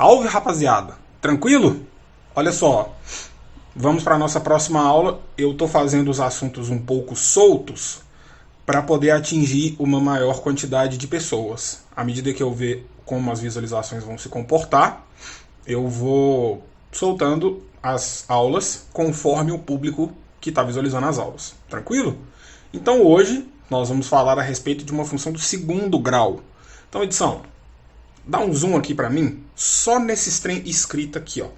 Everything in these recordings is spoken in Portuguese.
Salve, rapaziada! Tranquilo? Olha só, vamos para a nossa próxima aula. Eu estou fazendo os assuntos um pouco soltos para poder atingir uma maior quantidade de pessoas. À medida que eu ver como as visualizações vão se comportar, eu vou soltando as aulas conforme o público que está visualizando as aulas. Tranquilo? Então hoje nós vamos falar a respeito de uma função do segundo grau. Então, edição, dá um zoom aqui para mim, só nesse trem escrito aqui, ó.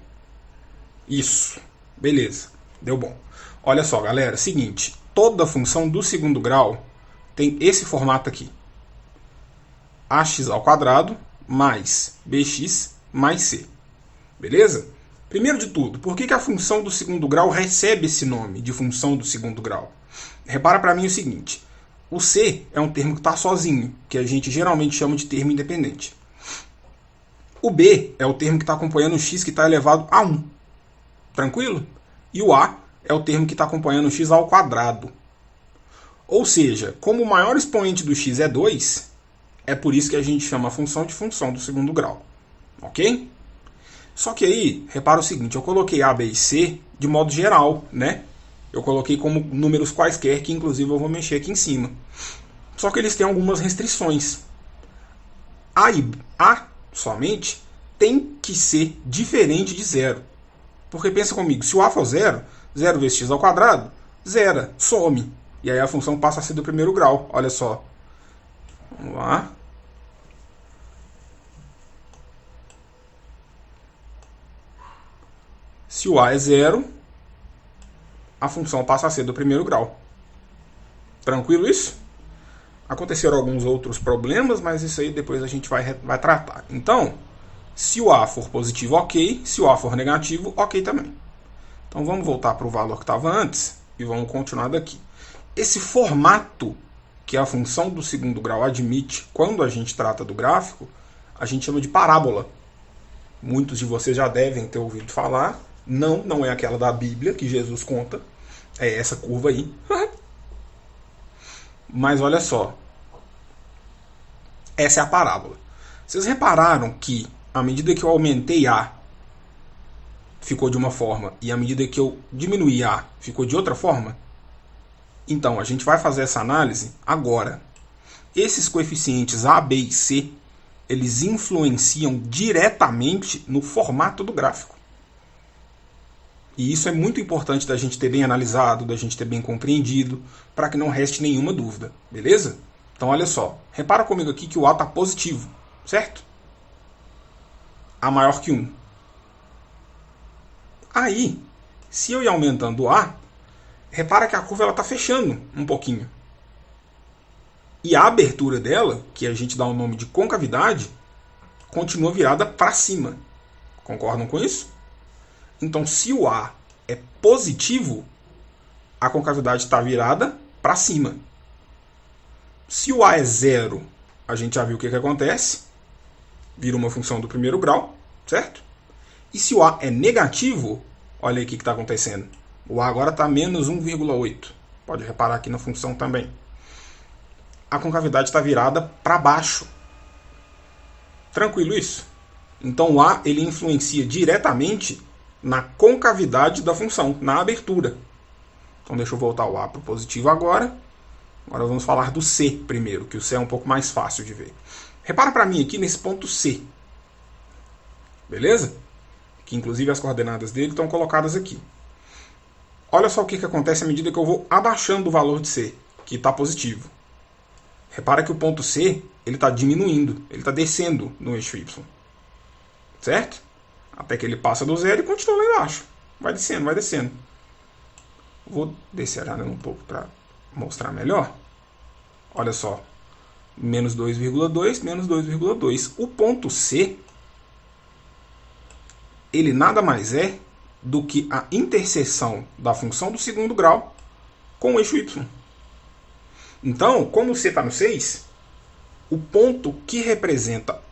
Isso, beleza, deu bom. Olha só, galera, seguinte, toda função do segundo grau tem esse formato aqui. ax² mais bx mais c. Beleza? Primeiro de tudo, por que a função do segundo grau recebe esse nome de função do segundo grau? Repara para mim o seguinte, o c é um termo que está sozinho, que a gente geralmente chama de termo independente. O b é o termo que está acompanhando o x que está elevado a 1. Tranquilo? E o a é o termo que está acompanhando o x ao quadrado. Ou seja, como o maior expoente do x é 2, é por isso que a gente chama a função de função do segundo grau. Ok? Só que aí, repara o seguinte, eu coloquei a, b e c de modo geral, né? Eu coloquei como números quaisquer, que inclusive eu vou mexer aqui em cima. Só que eles têm algumas restrições. A somente tem que ser diferente de zero. Porque pensa comigo, se o a for zero, 0 vezes x ao quadrado, zero, some. E aí a função passa a ser do primeiro grau. Olha só. Vamos lá. Se o a é zero, a função passa a ser do primeiro grau. Tranquilo isso? Aconteceram alguns outros problemas, mas isso aí depois a gente vai tratar. Então, se o a for positivo, ok. Se o a for negativo, ok também. Então vamos voltar para o valor que estava antes e vamos continuar daqui. Esse formato que a função do segundo grau admite quando a gente trata do gráfico, a gente chama de parábola. Muitos de vocês já devem ter ouvido falar. Não é aquela da Bíblia que Jesus conta. É essa curva aí. Mas olha só. Essa é a parábola. Vocês repararam que à medida que eu aumentei A, ficou de uma forma, e à medida que eu diminuí A, ficou de outra forma? Então, a gente vai fazer essa análise agora. Esses coeficientes A, B e C, eles influenciam diretamente no formato do gráfico. E isso é muito importante da gente ter bem analisado, da gente ter bem compreendido, para que não reste nenhuma dúvida, beleza? Então, olha só, repara comigo aqui que o A está positivo, certo? A maior que 1. Aí, se eu ir aumentando o A, repara que a curva está fechando um pouquinho. E a abertura dela, que a gente dá o nome de concavidade, continua virada para cima. Concordam com isso? Então, se o A é positivo, a concavidade está virada para cima. Se o A é zero, a gente já viu o que acontece. Vira uma função do primeiro grau, certo? E se o A é negativo, olha aí o que está acontecendo. O A agora está menos 1,8. Pode reparar aqui na função também. A concavidade está virada para baixo. Tranquilo isso? Então o A ele influencia diretamente na concavidade da função, na abertura. Então deixa eu voltar o A para o positivo agora. Agora vamos falar do C primeiro, que o C é um pouco mais fácil de ver. Repara para mim aqui nesse ponto C. Beleza? Que inclusive as coordenadas dele estão colocadas aqui. Olha só o que acontece à medida que eu vou abaixando o valor de C, que está positivo. Repara que o ponto C ele está diminuindo, ele está descendo no eixo Y. Certo? Até que ele passa do zero e continua lá embaixo. Vai descendo, vai descendo. Vou descer a janela um pouco para mostrar melhor. Olha só. Menos 2,2, menos 2,2. O ponto C, ele nada mais é do que a interseção da função do segundo grau com o eixo Y. Então, como o C está no 6, o ponto que representa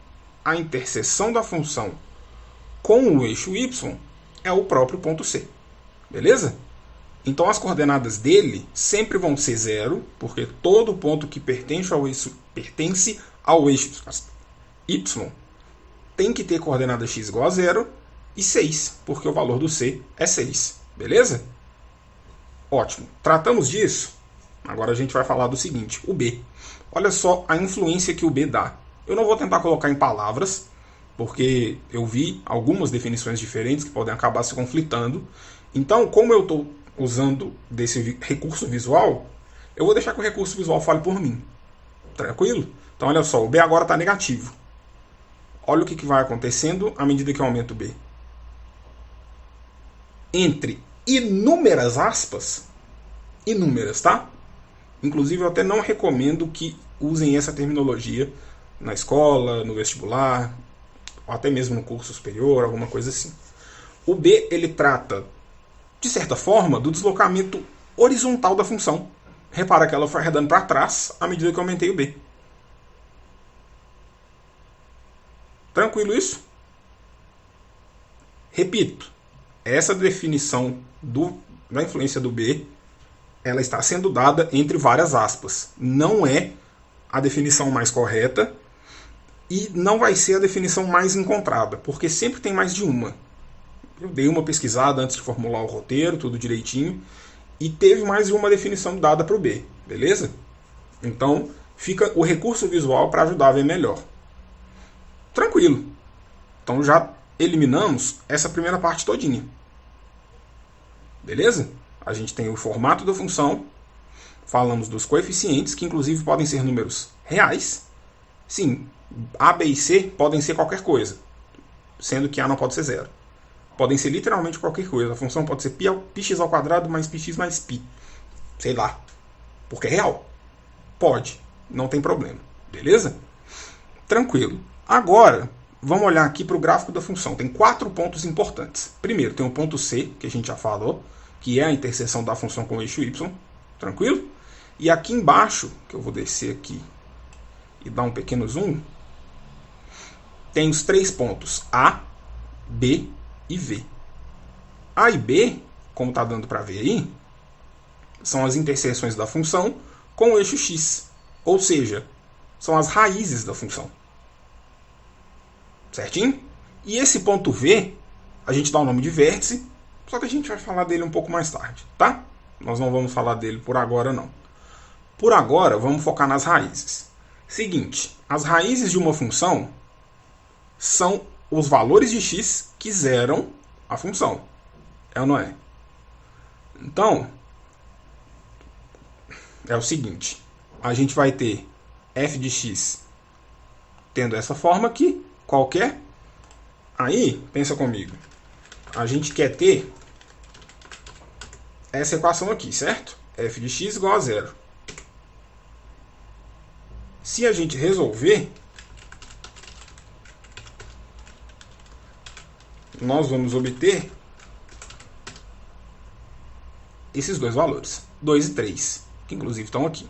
a interseção da função com o eixo Y é o próprio ponto C. Beleza? Então as coordenadas dele sempre vão ser 0, porque todo ponto que pertence ao eixo Y tem que ter coordenada x igual a 0 e 6, porque o valor do C é 6. Beleza? Ótimo. Tratamos disso. Agora a gente vai falar do seguinte, o B. Olha só a influência que o B dá. Eu não vou tentar colocar em palavras, porque eu vi algumas definições diferentes que podem acabar se conflitando. Então, como eu estou usando desse recurso visual, eu vou deixar que o recurso visual fale por mim. Tranquilo? Então, olha só, o B agora está negativo. Olha o que vai acontecendo à medida que eu aumento o B. Entre inúmeras aspas, inúmeras, tá? Inclusive, eu até não recomendo que usem essa terminologia na escola, no vestibular, ou até mesmo no curso superior, alguma coisa assim. O B, ele trata, de certa forma, do deslocamento horizontal da função. Repara que ela foi arredando para trás à medida que eu aumentei o B. Tranquilo isso? Repito, essa definição da influência do B, ela está sendo dada entre várias aspas. Não é a definição mais correta e não vai ser a definição mais encontrada, porque sempre tem mais de uma. Eu dei uma pesquisada antes de formular o roteiro, tudo direitinho, e teve mais de uma definição dada para o B, beleza? Então, fica o recurso visual para ajudar a ver melhor. Tranquilo. Então já eliminamos essa primeira parte todinha. Beleza? A gente tem o formato da função, falamos dos coeficientes, que inclusive podem ser números reais. Sim, A, B e C podem ser qualquer coisa, sendo que A não pode ser zero. Podem ser literalmente qualquer coisa. A função pode ser πx ao quadrado mais πx mais π. Sei lá. Porque é real. Pode. Não tem problema. Beleza? Tranquilo. Agora, vamos olhar aqui para o gráfico da função. Tem 4 pontos importantes. Primeiro, tem o ponto C, que a gente já falou, que é a interseção da função com o eixo y. Tranquilo? E aqui embaixo, que eu vou descer aqui e dar um pequeno zoom, tem os 3 pontos A, B e V. A e B, como está dando para ver aí, são as interseções da função com o eixo x. Ou seja, são as raízes da função. Certinho? E esse ponto V, a gente dá o nome de vértice, só que a gente vai falar dele um pouco mais tarde, tá? Nós não vamos falar dele por agora, não. Por agora, vamos focar nas raízes. Seguinte, as raízes de uma função são os valores de x que zeram a função. É ou não é? Então, é o seguinte, a gente vai ter f de x tendo essa forma aqui, qualquer. Aí, pensa comigo, a gente quer ter essa equação aqui, certo? F de x igual a 0. Se a gente resolver, nós vamos obter esses dois valores, 2 e 3, que inclusive estão aqui.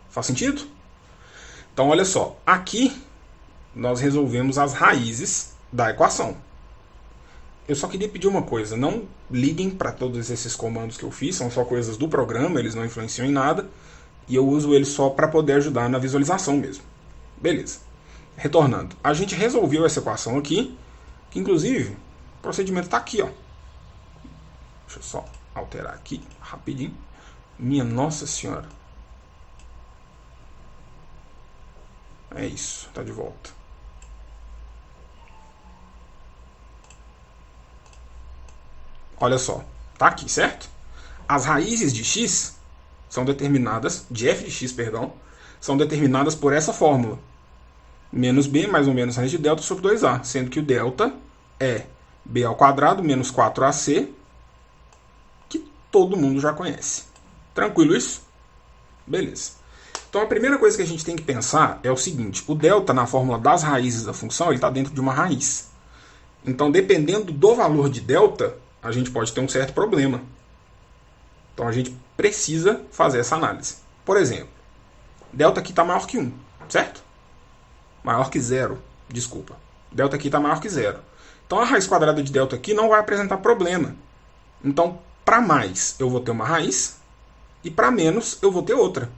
Faz sentido? Então, olha só, aqui nós resolvemos as raízes da equação. Eu só queria pedir uma coisa, não liguem para todos esses comandos que eu fiz, são só coisas do programa, eles não influenciam em nada, e eu uso eles só para poder ajudar na visualização mesmo. Beleza. Retornando, a gente resolveu essa equação aqui, que inclusive o procedimento está aqui, ó. Deixa eu só alterar aqui rapidinho. Minha Nossa Senhora. É isso, tá de volta. Olha só, tá aqui, certo? As raízes de x são determinadas, de f de x, perdão, são determinadas por essa fórmula. Menos b mais ou menos raiz de delta sobre 2a, sendo que o delta é b ao quadrado menos 4ac, que todo mundo já conhece. Tranquilo isso? Beleza. Então a primeira coisa que a gente tem que pensar é o seguinte, o delta na fórmula das raízes da função, ele está dentro de uma raiz. Então dependendo do valor de delta, a gente pode ter um certo problema. Então a gente precisa fazer essa análise. Por exemplo, delta aqui está maior que 1, certo? Maior que 0, desculpa. Delta aqui está maior que 0. Então a raiz quadrada de delta aqui não vai apresentar problema. Então, para mais, eu vou ter uma raiz, e para menos, eu vou ter outra.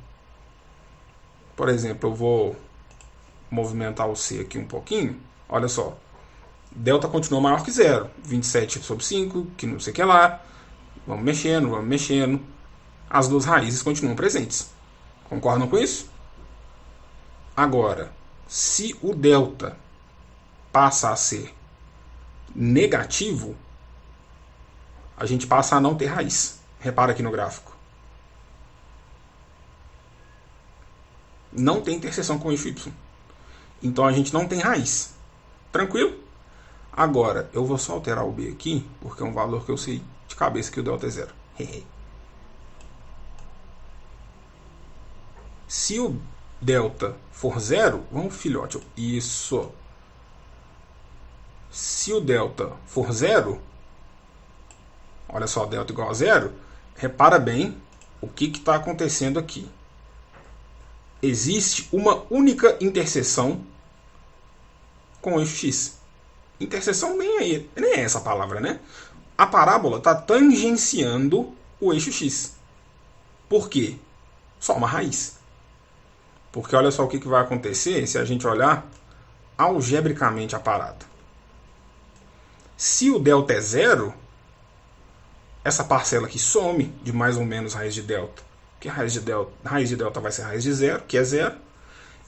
Por exemplo, eu vou movimentar o C aqui um pouquinho. Olha só. Delta continua maior que zero. 27 sobre 5, que não sei o que lá. Vamos mexendo, vamos mexendo. As duas raízes continuam presentes. Concordam com isso? Agora, se o delta passa a ser negativo, a gente passa a não ter raiz. Repara aqui no gráfico. Não tem interseção com o eixo Y. Então a gente não tem raiz. Tranquilo? Agora, eu vou só alterar o B aqui, porque é um valor que eu sei de cabeça que o delta é zero. Se o delta for zero, vamos filhote, isso. Se o delta for zero, olha só, delta igual a zero, repara bem o que está acontecendo aqui. Existe uma única interseção com o eixo X. Interseção nem é essa palavra, né? A parábola está tangenciando o eixo X. Por quê? Só uma raiz. Porque olha só o que vai acontecer se a gente olhar algebricamente a parada. Se o delta é zero, essa parcela aqui some de mais ou menos raiz de delta. Porque raiz de delta vai ser raiz de zero, que é zero.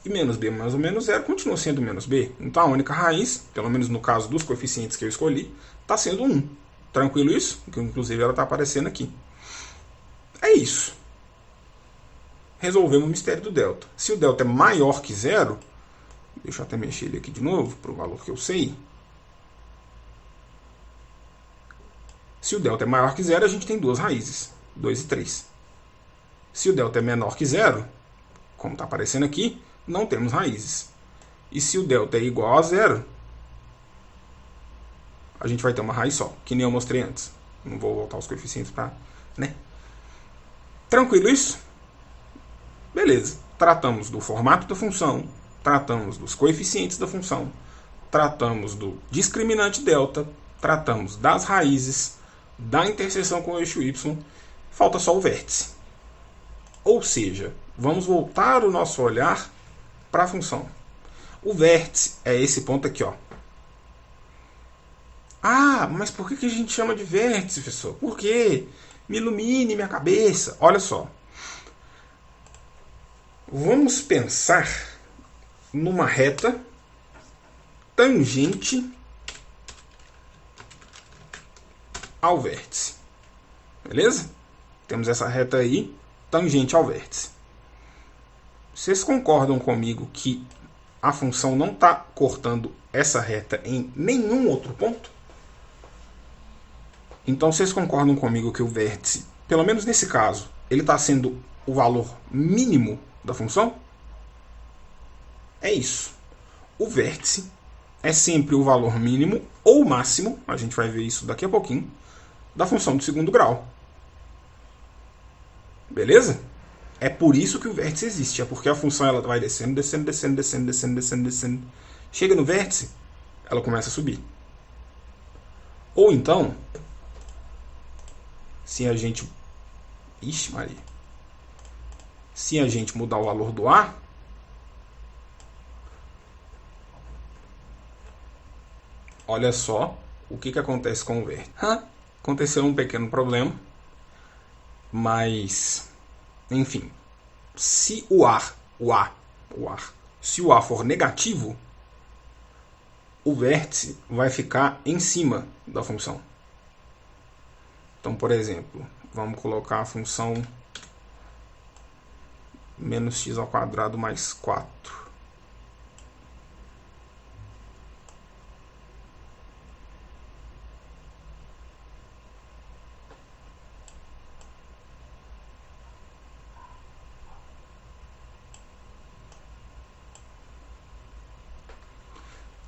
E menos b mais ou menos zero continua sendo menos b. Então a única raiz, pelo menos no caso dos coeficientes que eu escolhi, está sendo 1. Tranquilo isso? Que inclusive ela está aparecendo aqui. É isso. Resolvemos o mistério do delta. Se o delta é maior que zero, deixa eu até mexer ele aqui de novo para o valor que eu sei. Se o delta é maior que zero, a gente tem duas raízes, 2 e 3. Se o delta é menor que zero, como está aparecendo aqui, não temos raízes. E se o delta é igual a zero, a gente vai ter uma raiz só, que nem eu mostrei antes. Não vou voltar os coeficientes para... né? Tranquilo isso? Beleza. Tratamos do formato da função, tratamos dos coeficientes da função, tratamos do discriminante delta, tratamos das raízes, da interseção com o eixo Y, falta só o vértice. Ou seja, vamos voltar o nosso olhar para a função. O vértice é esse ponto aqui, ó. Ah, mas por que a gente chama de vértice, professor? Por quê? Me ilumine minha cabeça. Olha só. Vamos pensar numa reta tangente ao vértice. Beleza? Temos essa reta aí, tangente ao vértice. Vocês concordam comigo que a função não está cortando essa reta em nenhum outro ponto? Então vocês concordam comigo que o vértice, pelo menos nesse caso, ele está sendo o valor mínimo da função? É isso. O vértice é sempre o valor mínimo ou máximo, a gente vai ver isso daqui a pouquinho, da função do segundo grau. Beleza? É por isso que o vértice existe. É porque a função ela vai descendo, descendo, descendo, descendo, descendo, descendo, descendo. Chega no vértice, ela começa a subir. Ou então, se a gente... Ixi, Maria. Se a gente mudar o valor do A, olha só o que acontece com o vértice. Aconteceu um pequeno problema, mas, enfim, se se o A for negativo, o vértice vai ficar em cima da função. Então, por exemplo, vamos colocar a função menos x ao quadrado mais 4.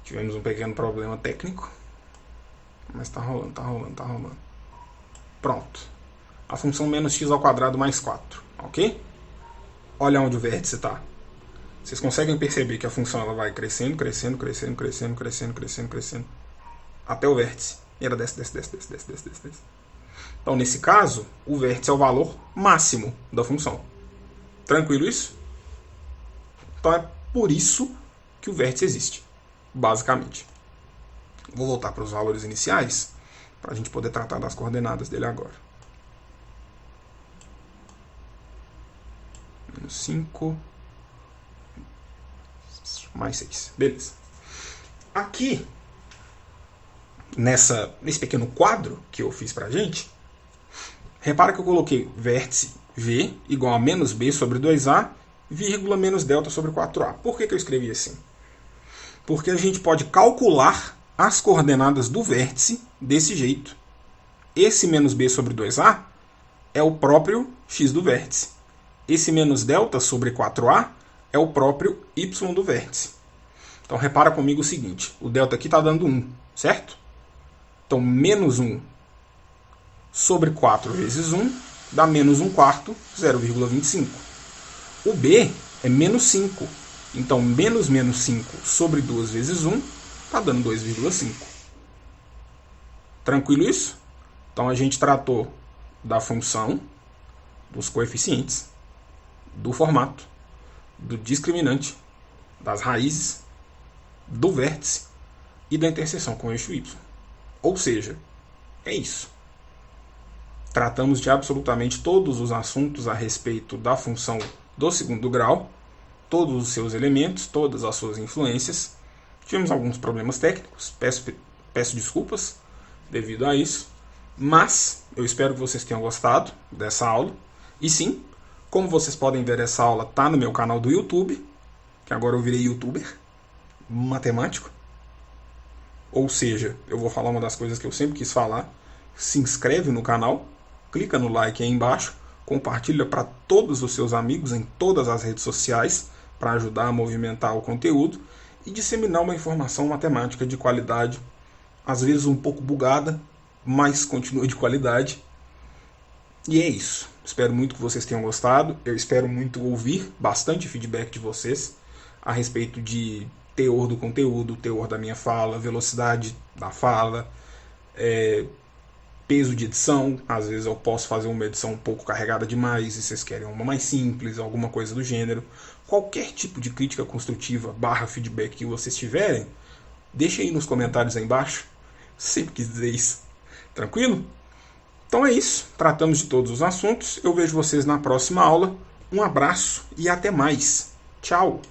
Tivemos um pequeno problema técnico, mas tá rolando, tá rolando, tá rolando. Pronto. A função menos x ao quadrado mais 4, ok? Olha onde o vértice está. Vocês conseguem perceber que a função ela vai crescendo, crescendo, crescendo, crescendo, crescendo, crescendo, crescendo, até o vértice. E ela desce, desce, desce, desce, desce, desce, desce. Então, nesse caso, o vértice é o valor máximo da função. Tranquilo isso? Então, é por isso que o vértice existe, basicamente. Vou voltar para os valores iniciais, para a gente poder tratar das coordenadas dele agora. Menos 5, mais 6. Beleza. Aqui, nesse pequeno quadro que eu fiz para a gente, repara que eu coloquei vértice V igual a menos B sobre 2A, vírgula menos delta sobre 4A. Por que eu escrevi assim? Porque a gente pode calcular as coordenadas do vértice desse jeito. Esse menos B sobre 2A é o próprio x do vértice. Esse menos delta sobre 4A é o próprio y do vértice. Então repara comigo o seguinte, o delta aqui está dando 1, certo? Então menos 1 sobre 4 vezes 1 dá menos 1 quarto, 0,25. O B é menos 5. Então menos 5 sobre 2 vezes 1 está dando 2,5. Tranquilo isso? Então a gente tratou da função, dos coeficientes, do formato, do discriminante, das raízes, do vértice e da interseção com o eixo y. Ou seja, é isso. Tratamos de absolutamente todos os assuntos a respeito da função do segundo grau, todos os seus elementos, todas as suas influências. Tivemos alguns problemas técnicos, peço desculpas devido a isso, mas eu espero que vocês tenham gostado dessa aula. E sim, como vocês podem ver, essa aula está no meu canal do YouTube, que agora eu virei youtuber matemático. Ou seja, eu vou falar uma das coisas que eu sempre quis falar. Se inscreve no canal, clica no like aí embaixo, compartilha para todos os seus amigos em todas as redes sociais para ajudar a movimentar o conteúdo e disseminar uma informação matemática de qualidade, às vezes um pouco bugada, mas continua de qualidade. E é isso. Espero muito que vocês tenham gostado. Eu espero muito ouvir bastante feedback de vocês a respeito de teor do conteúdo, teor da minha fala, velocidade da fala, peso de edição. Às vezes eu posso fazer uma edição um pouco carregada demais e vocês querem uma mais simples, alguma coisa do gênero. Qualquer tipo de crítica construtiva / feedback que vocês tiverem, deixa aí nos comentários aí embaixo. Sempre quis dizer isso. Tranquilo? Então é isso. Tratamos de todos os assuntos. Eu vejo vocês na próxima aula. Um abraço e até mais. Tchau!